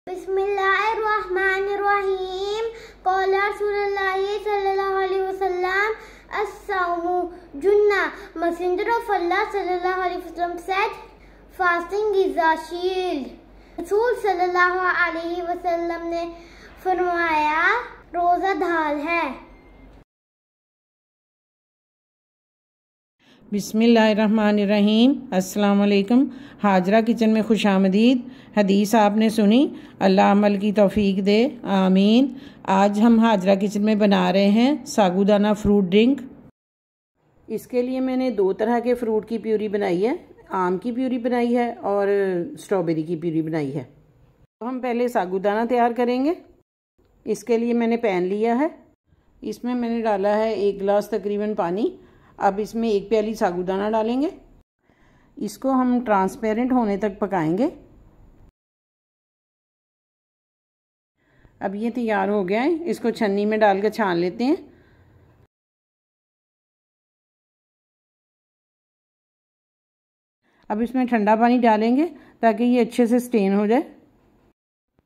बिस्मिल्लाहिर्रहमानिर्रहीम। क़ाला रसूलुल्लाहि सल्लल्लाहु अलैहि वसल्लम as-sawmu junnah. Messenger of Allah sallallahu alaihi wasallam said, fasting is a shield. रसूल सल्लल्लाहु अलैहि वसल्लम ने फरमाया, रोज़ा ढाल है। बिस्मिल्लाहिर्रहमानिर्रहीम। अस्सलाम वालेकुम। हाजरा किचन में खुशामदीद। हदीस आपने सुनी, अल्लाह अमल की तौफीक दे, आमीन। आज हम हाजरा किचन में बना रहे हैं सागूदाना फ्रूट ड्रिंक। इसके लिए मैंने दो तरह के फ्रूट की प्यूरी बनाई है, आम की प्यूरी बनाई है और स्ट्रॉबेरी की प्यूरी बनाई है। तो हम पहले सागूदाना तैयार करेंगे। इसके लिए मैंने पैन लिया है, इसमें मैंने डाला है 1 गिलास तकरीबन पानी। अब इसमें 1 प्याली सागूदाना डालेंगे। इसको हम ट्रांसपेरेंट होने तक पकाएंगे। अब ये तैयार हो गया है, इसको छन्नी में डालकर छान लेते हैं। अब इसमें ठंडा पानी डालेंगे ताकि ये अच्छे से स्टेन हो जाए।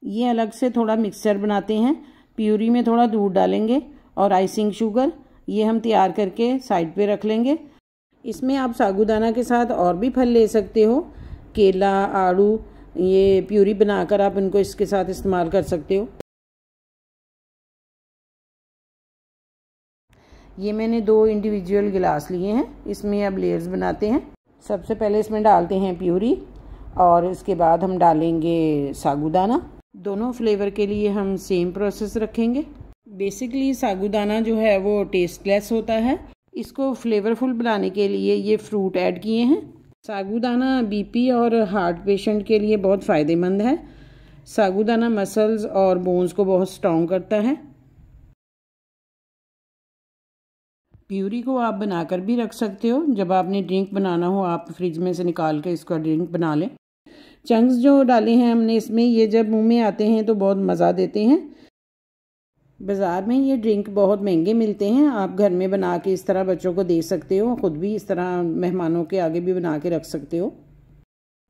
ये अलग से थोड़ा मिक्सचर बनाते हैं। प्यूरी में थोड़ा दूध डालेंगे और आइसिंग शुगर, ये हम तैयार करके साइड पे रख लेंगे। इसमें आप सागूदाना के साथ और भी फल ले सकते हो, केला, आड़ू, ये प्यूरी बनाकर आप इनको इसके साथ इस्तेमाल कर सकते हो। ये मैंने 2 इंडिविजुअल गिलास लिए हैं, इसमें अब लेयर्स बनाते हैं। सबसे पहले इसमें डालते हैं प्यूरी और इसके बाद हम डालेंगे सागूदाना। दोनों फ्लेवर के लिए हम सेम प्रोसेस रखेंगे। बेसिकली सागूदाना जो है वो टेस्टलेस होता है, इसको फ्लेवरफुल बनाने के लिए ये फ्रूट ऐड किए हैं। सागूदाना बीपी और हार्ट पेशेंट के लिए बहुत फ़ायदेमंद है। सागूदाना मसल्स और बोन्स को बहुत स्ट्रॉन्ग करता है। प्यूरी को आप बनाकर भी रख सकते हो, जब आपने ड्रिंक बनाना हो आप फ्रिज में से निकाल के इसका ड्रिंक बना लें। चंक्स जो डाले हैं हमने इसमें, ये जब मुंह में आते हैं तो बहुत मज़ा देते हैं। बाज़ार में ये ड्रिंक बहुत महंगे मिलते हैं, आप घर में बना के इस तरह बच्चों को दे सकते हो, ख़ुद भी इस तरह मेहमानों के आगे भी बना के रख सकते हो।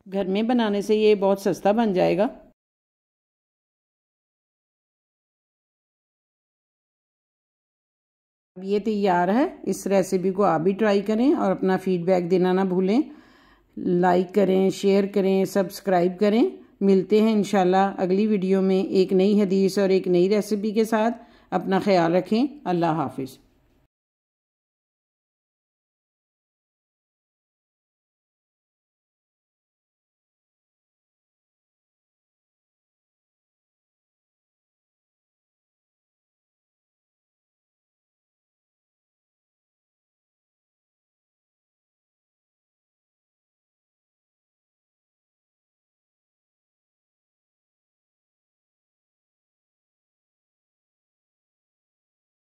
घर में बनाने से ये बहुत सस्ता बन जाएगा। अब ये तैयार है। इस रेसिपी को आप भी ट्राई करें और अपना फीडबैक देना ना भूलें। लाइक करें, शेयर करें, सब्सक्राइब करें। मिलते हैं इंशाल्लाह अगली वीडियो में एक नई हदीस और एक नई रेसिपी के साथ। अपना ख्याल रखें। अल्लाह हाफिज़।